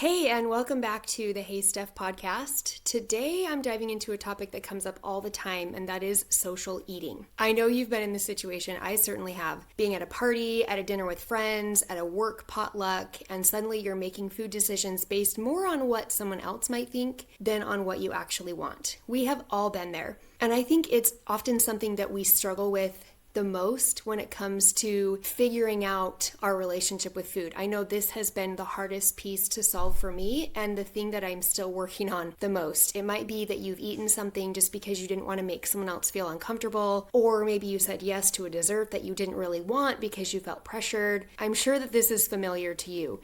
Hey, and welcome back to the Hey Steph podcast. Today I'm diving into a topic that comes up all the time, and that is social eating. I know you've been in this situation, I certainly have. Being at a party, at a dinner with friends, at a work potluck, and suddenly you're making food decisions based more on what someone else might think than on what you actually want. We have all been there, and I think it's often something that we struggle with the most when it comes to figuring out our relationship with food. I know this has been the hardest piece to solve for me and the thing that I'm still working on the most. It might be that you've eaten something just because you didn't want to make someone else feel uncomfortable, or maybe you said yes to a dessert that you didn't really want because you felt pressured. I'm sure that this is familiar to you.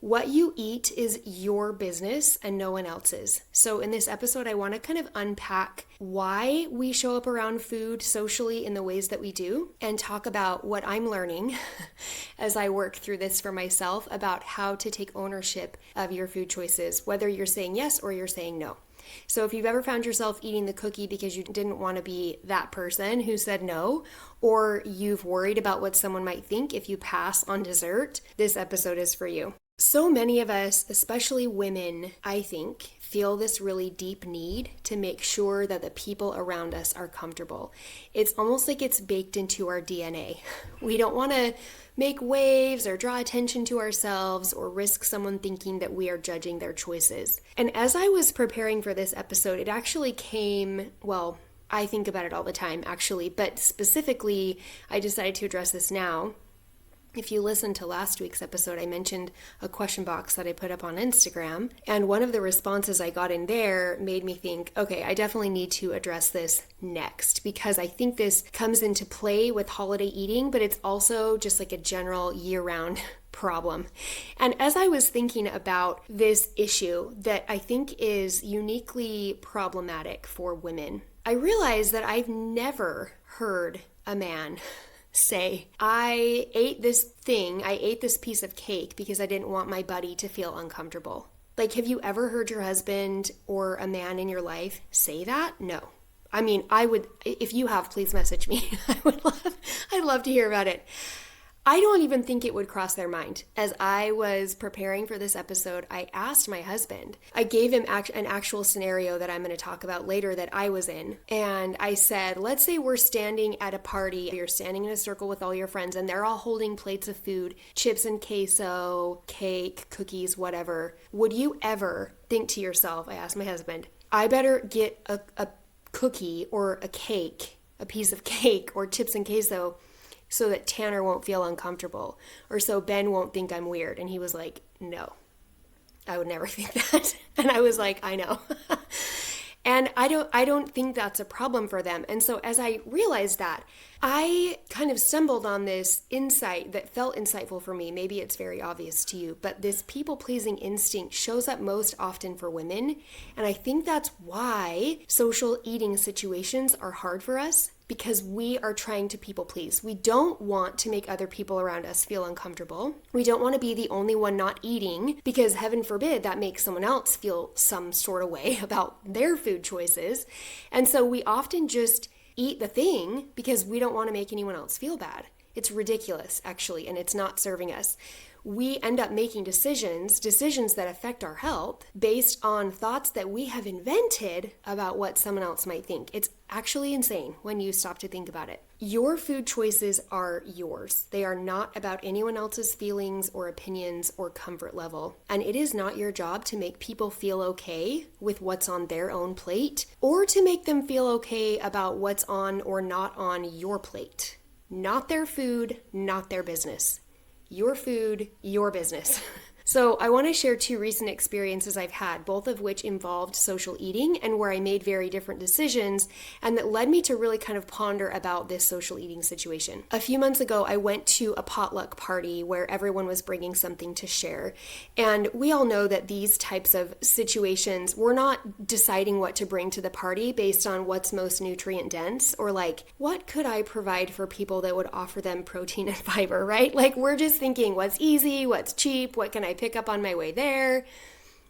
What you eat is your business and no one else's. So in this episode, I want to kind of unpack why we show up around food socially in the ways that we do, and talk about what I'm learning as I work through this for myself about how to take ownership of your food choices, whether you're saying yes or you're saying no. So if you've ever found yourself eating the cookie because you didn't want to be that person who said no, or you've worried about what someone might think if you pass on dessert, this episode is for you. So many of us, especially women, I think, feel this really deep need to make sure that the people around us are comfortable. It's almost like it's baked into our DNA. We don't want to make waves or draw attention to ourselves or risk someone thinking that we are judging their choices. And as I was preparing for this episode, it actually came, I think about it all the time actually, but specifically, I decided to address this now. If you listened to last week's episode, I mentioned a question box that I put up on Instagram, and one of the responses I got in there made me think, okay, I definitely need to address this next, because I think this comes into play with holiday eating, but it's also just like a general year-round problem. And as I was thinking about this issue that I think is uniquely problematic for women, I realized that I've never heard a man say, I ate this piece of cake because I didn't want my buddy to feel uncomfortable. Like, have you ever heard your husband or a man in your life say that? No. I mean, I would, if you have, please message me. I'd love to hear about it. I don't even think it would cross their mind. As I was preparing for this episode, I asked my husband. I gave him an actual scenario that I'm going to talk about later that I was in. And I said, let's say we're standing at a party. You're standing in a circle with all your friends and they're all holding plates of food, chips and queso, cake, cookies, whatever. Would you ever think to yourself, I asked my husband, I better get a cookie or a cake, a piece of cake or chips and queso, so that Tanner won't feel uncomfortable, or so Ben won't think I'm weird? And he was like, no, I would never think that. And I was like, I know. And I don't think that's a problem for them. And so as I realized that, I kind of stumbled on this insight that felt insightful for me. Maybe it's very obvious to you, but this people-pleasing instinct shows up most often for women. And I think that's why social eating situations are hard for us, because we are trying to people please. We don't want to make other people around us feel uncomfortable. We don't want to be the only one not eating, because heaven forbid that makes someone else feel some sort of way about their food choices. And so we often just eat the thing because we don't want to make anyone else feel bad. It's ridiculous, actually, and it's not serving us. We end up making decisions that affect our health based on thoughts that we have invented about what someone else might think. It's actually insane when you stop to think about it. Your food choices are yours. They are not about anyone else's feelings or opinions or comfort level. And it is not your job to make people feel okay with what's on their own plate, or to make them feel okay about what's on or not on your plate. Not their food, not their business. Your food, your business. So I want to share two recent experiences I've had, both of which involved social eating and where I made very different decisions, and that led me to really kind of ponder about this social eating situation. A few months ago, I went to a potluck party where everyone was bringing something to share. And we all know that these types of situations, we're not deciding what to bring to the party based on what's most nutrient dense, or like, what could I provide for people that would offer them protein and fiber, right? Like, we're just thinking what's easy, what's cheap, what can I pick up on my way there.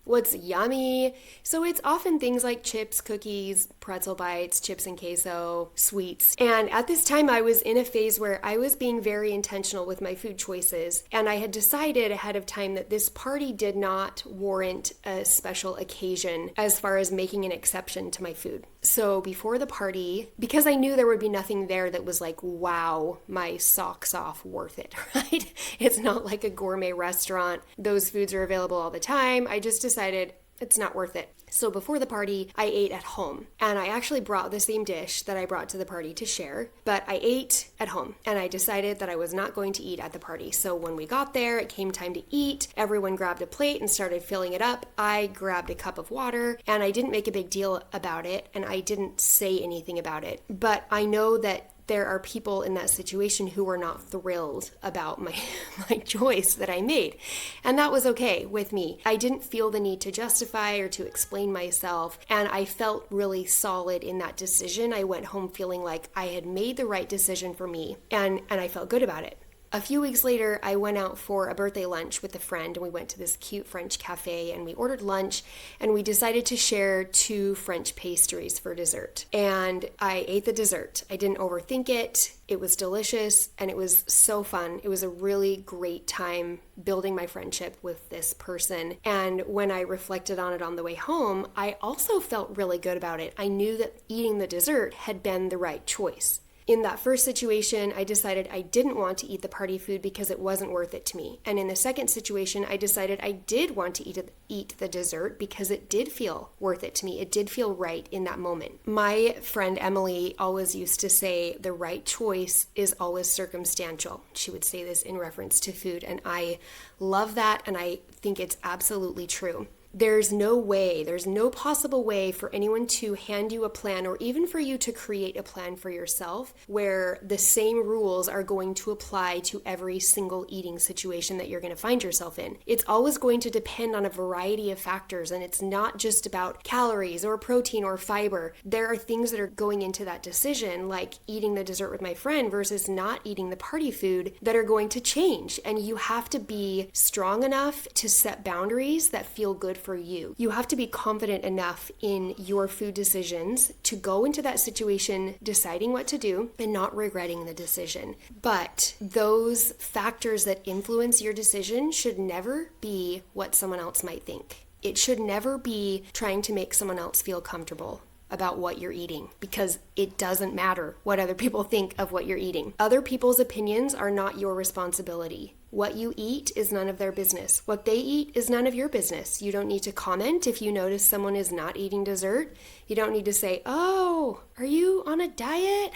what's yummy. So it's often things like chips, cookies, pretzel bites, chips and queso, sweets. And at this time, I was in a phase where I was being very intentional with my food choices. And I had decided ahead of time that this party did not warrant a special occasion as far as making an exception to my food. So before the party, because I knew there would be nothing there that was like, wow, my socks off, worth it, right? It's not like a gourmet restaurant. Those foods are available all the time. I just decided it's not worth it. So before the party, I ate at home. And I actually brought the same dish that I brought to the party to share, but I ate at home. And I decided that I was not going to eat at the party. So when we got there, it came time to eat. Everyone grabbed a plate and started filling it up. I grabbed a cup of water, and I didn't make a big deal about it, and I didn't say anything about it. But I know that there are people in that situation who were not thrilled about my choice that I made. And that was okay with me. I didn't feel the need to justify or to explain myself. And I felt really solid in that decision. I went home feeling like I had made the right decision for me. And I felt good about it. A few weeks later, I went out for a birthday lunch with a friend, and we went to this cute French cafe, and we ordered lunch, and we decided to share 2 French pastries for dessert. And I ate the dessert. I didn't overthink it. It was delicious, and it was so fun. It was a really great time building my friendship with this person. And when I reflected on it on the way home, I also felt really good about it. I knew that eating the dessert had been the right choice. In that first situation, I decided I didn't want to eat the party food because it wasn't worth it to me. And in the second situation, I decided I did want to eat the dessert because it did feel worth it to me. It did feel right in that moment. My friend Emily always used to say the right choice is always circumstantial. She would say this in reference to food, and I love that, and I think it's absolutely true. There's no possible way for anyone to hand you a plan, or even for you to create a plan for yourself where the same rules are going to apply to every single eating situation that you're going to find yourself in. It's always going to depend on a variety of factors, and it's not just about calories or protein or fiber. There are things that are going into that decision, like eating the dessert with my friend versus not eating the party food, that are going to change. And you have to be strong enough to set boundaries that feel good for you. You have to be confident enough in your food decisions to go into that situation deciding what to do and not regretting the decision. But those factors that influence your decision should never be what someone else might think. It should never be trying to make someone else feel comfortable about what you're eating, because it doesn't matter what other people think of what you're eating. Other people's opinions are not your responsibility. What you eat is none of their business. What they eat is none of your business. You don't need to comment if you notice someone is not eating dessert. You don't need to say, "Oh, are you on a diet?"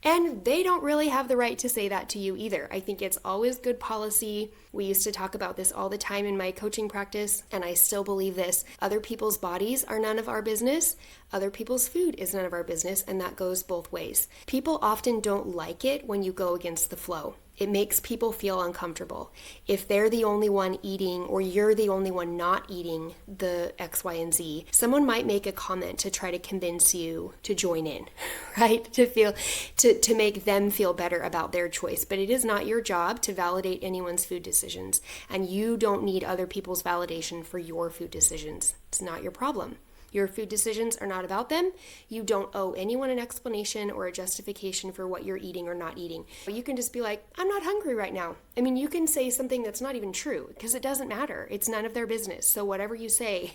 And they don't really have the right to say that to you either. I think it's always good policy. We used to talk about this all the time in my coaching practice, and I still believe this. Other people's bodies are none of our business. Other people's food is none of our business, and that goes both ways. People often don't like it when you go against the flow. It makes people feel uncomfortable. If they're the only one eating, or you're the only one not eating the X, Y, and Z, someone might make a comment to try to convince you to join in, right? To make them feel better about their choice. But it is not your job to validate anyone's food decisions, and you don't need other people's validation for your food decisions. It's not your problem. Your food decisions are not about them. You don't owe anyone an explanation or a justification for what you're eating or not eating. You can just be like, "I'm not hungry right now." I mean, you can say something that's not even true because it doesn't matter. It's none of their business. So whatever you say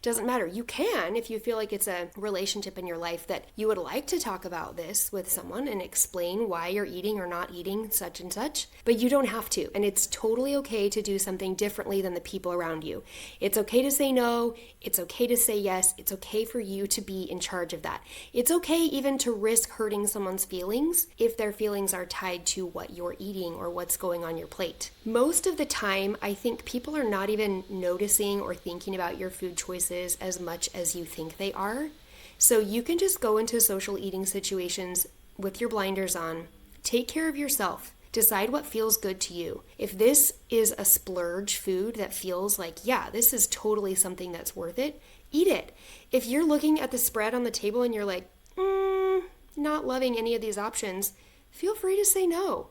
doesn't matter. You can, if you feel like it's a relationship in your life that you would like to talk about this with someone and explain why you're eating or not eating such and such, but you don't have to. And it's totally okay to do something differently than the people around you. It's okay to say no. It's okay to say yes. It's okay for you to be in charge of that. It's okay even to risk hurting someone's feelings if their feelings are tied to what you're eating or what's going on your plate. Most of the time, I think people are not even noticing or thinking about your food choices as much as you think they are. So you can just go into social eating situations with your blinders on. Take care of yourself. Decide what feels good to you. If this is a splurge food that feels like, yeah, this is totally something that's worth it, eat it. If you're looking at the spread on the table and you're like, not loving any of these options, feel free to say no.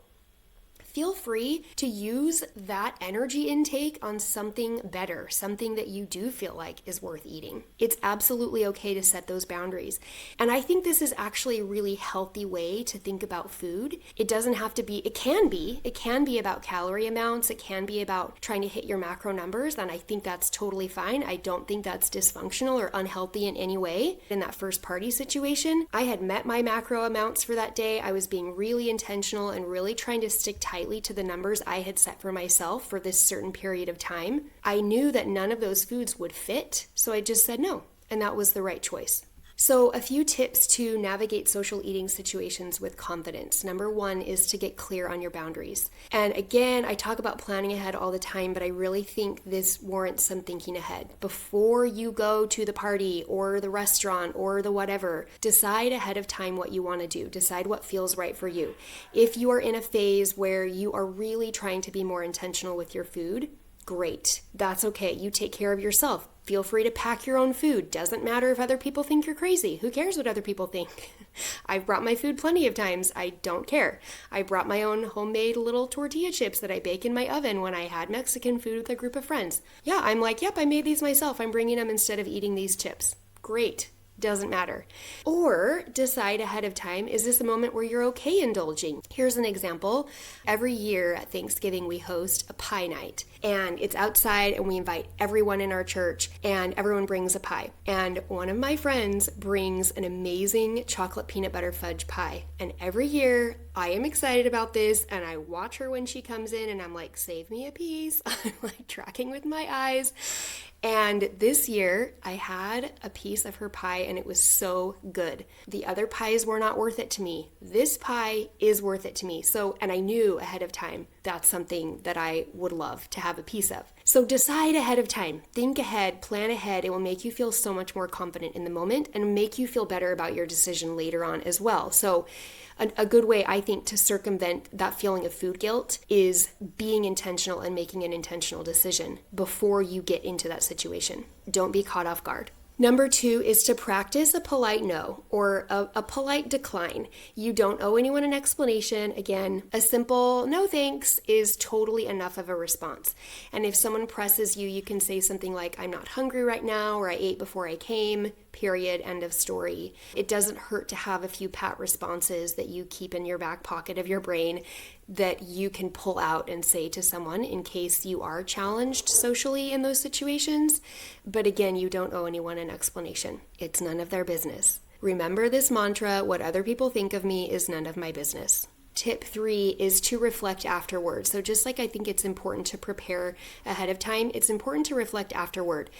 feel free to use that energy intake on something better, something that you do feel like is worth eating. It's absolutely okay to set those boundaries. And I think this is actually a really healthy way to think about food. It doesn't have to be, it can be about calorie amounts. It can be about trying to hit your macro numbers. And I think that's totally fine. I don't think that's dysfunctional or unhealthy in any way. In that first party situation, I had met my macro amounts for that day. I was being really intentional and really trying to stick tightly to the numbers I had set for myself for this certain period of time. I knew that none of those foods would fit, so I just said no, and that was the right choice. So a few tips to navigate social eating situations with confidence. Number one is to get clear on your boundaries. And again, I talk about planning ahead all the time, but I really think this warrants some thinking ahead. Before you go to the party or the restaurant or the whatever, decide ahead of time what you want to do. Decide what feels right for you. If you are in a phase where you are really trying to be more intentional with your food, great. That's okay. You take care of yourself. Feel free to pack your own food. Doesn't matter if other people think you're crazy. Who cares what other people think? I've brought my food plenty of times. I don't care. I brought my own homemade little tortilla chips that I bake in my oven when I had Mexican food with a group of friends. Yeah, I'm like, yep, I made these myself. I'm bringing them instead of eating these chips. Great. Doesn't matter. Or decide ahead of time, is this a moment where you're okay indulging? Here's an example. Every year at Thanksgiving, we host a pie night. And it's outside and we invite everyone in our church and everyone brings a pie. And one of my friends brings an amazing chocolate peanut butter fudge pie. And every year I am excited about this and I watch her when she comes in and I'm like, save me a piece. I'm like tracking with my eyes. And this year I had a piece of her pie and it was so good. The other pies were not worth it to me. This pie is worth it to me. So, and I knew ahead of time that's something that I would love to have a piece of. So decide ahead of time, think ahead, plan ahead. It will make you feel so much more confident in the moment and make you feel better about your decision later on as well. So a good way, I think, to circumvent that feeling of food guilt is being intentional and making an intentional decision before you get into that situation. Don't be caught off guard. Number 2 is to practice a polite no or a polite decline. You don't owe anyone an explanation. Again, a simple no thanks is totally enough of a response. And if someone presses you, you can say something like, I'm not hungry right now, or I ate before I came, period, end of story. It doesn't hurt to have a few pat responses that you keep in your back pocket of your brain that you can pull out and say to someone in case you are challenged socially in those situations. But again, you don't owe anyone an explanation. It's none of their business. Remember this mantra, what other people think of me is none of my business. Tip 3 is to reflect afterward. So just like I think it's important to prepare ahead of time, it's important to reflect afterward.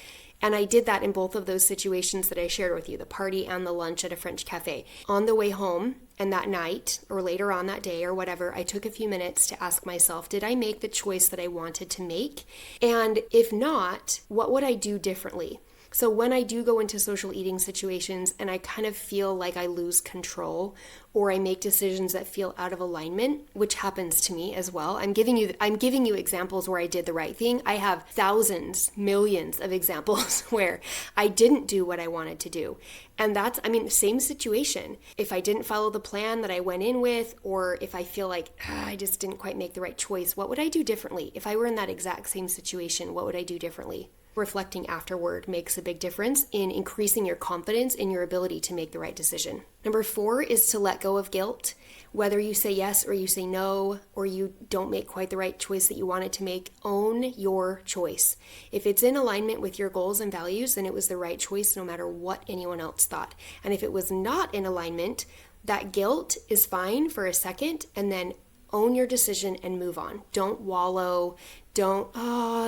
And I did that in both of those situations that I shared with you, the party and the lunch at a French cafe. On the way home and that night or later on that day or whatever, I took a few minutes to ask myself, did I make the choice that I wanted to make? And if not, what would I do differently? So when I do go into social eating situations and I kind of feel like I lose control or I make decisions that feel out of alignment, which happens to me as well. I'm giving you examples where I did the right thing. I have thousands, millions of examples where I didn't do what I wanted to do. And that's, same situation. If I didn't follow the plan that I went in with, or if I feel like I just didn't quite make the right choice, what would I do differently? If I were in that exact same situation, what would I do differently? Reflecting afterward makes a big difference in increasing your confidence in your ability to make the right decision. Number 4 is to let go of guilt. Whether you say yes or you say no, or you don't make quite the right choice that you wanted to make, own your choice. If it's in alignment with your goals and values, then it was the right choice no matter what anyone else thought. And if it was not in alignment, that guilt is fine for a second, and then own your decision and move on. Don't wallow. Don't,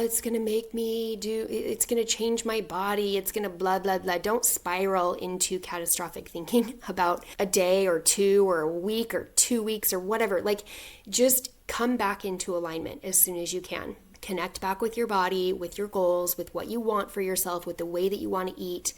it's going to make me it's going to change my body. It's going to blah, blah, blah. Don't spiral into catastrophic thinking about a day or two or a week or 2 weeks or whatever. Just come back into alignment as soon as you can. Connect back with your body, with your goals, with what you want for yourself, with the way that you want to eat,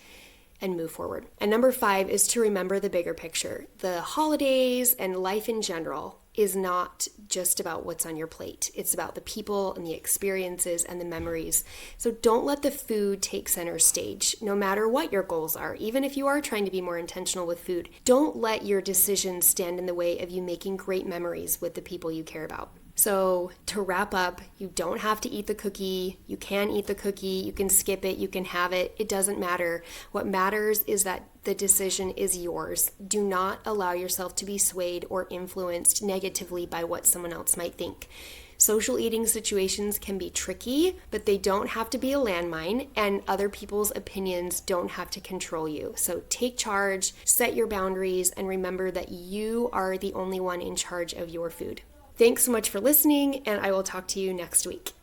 and move forward. And number 5 is to remember the bigger picture. The holidays and life in general is not just about what's on your plate. It's about the people and the experiences and the memories. So don't let the food take center stage, no matter what your goals are. Even if you are trying to be more intentional with food, don't let your decisions stand in the way of you making great memories with the people you care about. So to wrap up, you don't have to eat the cookie. You can eat the cookie. You can skip it. You can have it. It doesn't matter. What matters is that the decision is yours. Do not allow yourself to be swayed or influenced negatively by what someone else might think. Social eating situations can be tricky, but they don't have to be a landmine, and other people's opinions don't have to control you. So take charge, set your boundaries, and remember that you are the only one in charge of your food. Thanks so much for listening, and I will talk to you next week.